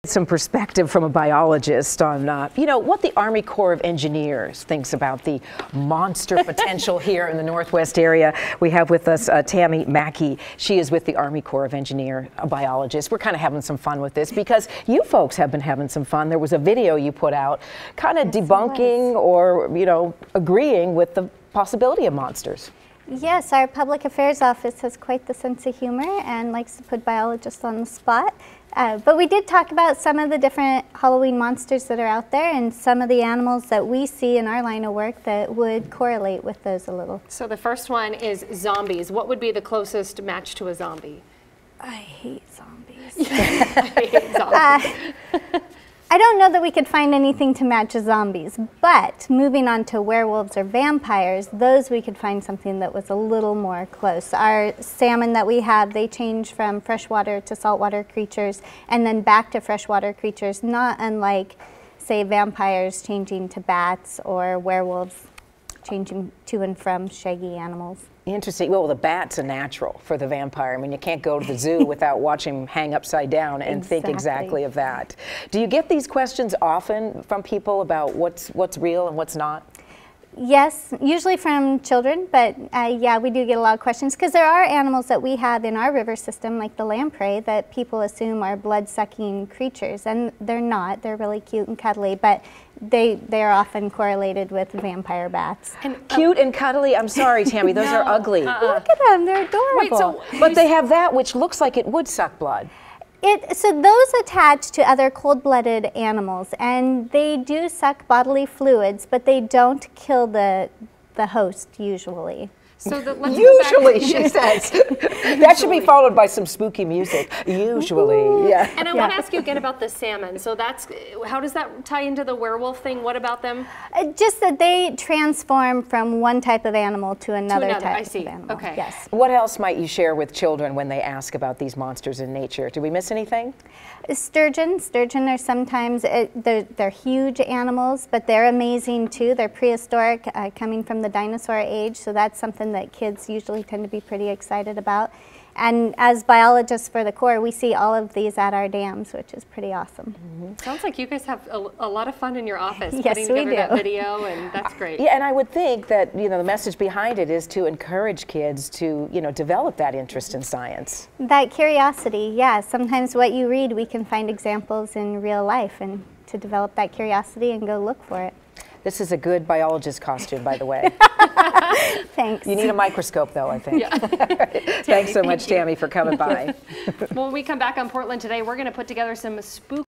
Some perspective from a biologist on, you know, what the Army Corps of Engineers thinks about the monster potential here in the Northwest area. We have with us Tammy Mackey. She is with the Army Corps of Engineers, a biologist. We're kind of having some fun with this because you folks have been having some fun. There was a video you put out kind of debunking or, you know, agreeing with the possibility of monsters. Yes, our public affairs office has quite the sense of humor and likes to put biologists on the spot. But we did talk about some of the different Halloween monsters that are out there and some of the animals that we see in our line of work that would correlate with those a little. So the first one is zombies. What would be the closest match to a zombie? I hate zombies. I hate zombies. I don't know that we could find anything to match zombies, but moving on to werewolves or vampires, those we could find something that was a little more close. Our salmon that we have, they change from freshwater to saltwater creatures and then back to freshwater creatures, not unlike, say, vampires changing to bats or werewolves changing to and from shaggy animals. Interesting. Well, the bat's a natural for the vampire. I mean, you can't go to the zoo without watching him hang upside down and think exactly of that. Do you get these questions often from people about what's real and what's not? Yes, usually from children, but yeah, we do get a lot of questions because there are animals that we have in our river system, like the lamprey, that people assume are blood-sucking creatures, and they're not. They're really cute and cuddly, but they are often correlated with vampire bats. And cute and cuddly? I'm sorry, Tammy, those are ugly. Look at them, they're adorable. Wait, but they have that which looks like it would suck blood. So those attach to other cold-blooded animals, and they do suck bodily fluids, but they don't kill the host usually. So usually, she says. That should be followed by some spooky music. Usually, yeah. And I want to ask you again about the salmon. So how does that tie into the werewolf thing? What about them? Just that they transform from one type of animal to another type of animal. Okay. Yes. What else might you share with children when they ask about these monsters in nature? Did we miss anything? Sturgeon are sometimes, they're huge animals, but they're amazing too. They're prehistoric, coming from the dinosaur age, so that's something that kids usually tend to be pretty excited about. And as biologists for the Corps, we see all of these at our dams, which is pretty awesome. Sounds like you guys have a lot of fun in your office Yes, putting we together do. that video, and that's great. Yeah, and I would think that, you know, the message behind it is to encourage kids to, you know, develop that interest in science. That curiosity, yeah. Sometimes what you read, we can find examples in real life, and to develop that curiosity and go look for it. This is a good biologist costume, by the way. Thanks. You need a microscope, though, I think. Yeah. Thanks so much, Tammy, for coming by. When we come back on Portland Today, we're going to put together some spooky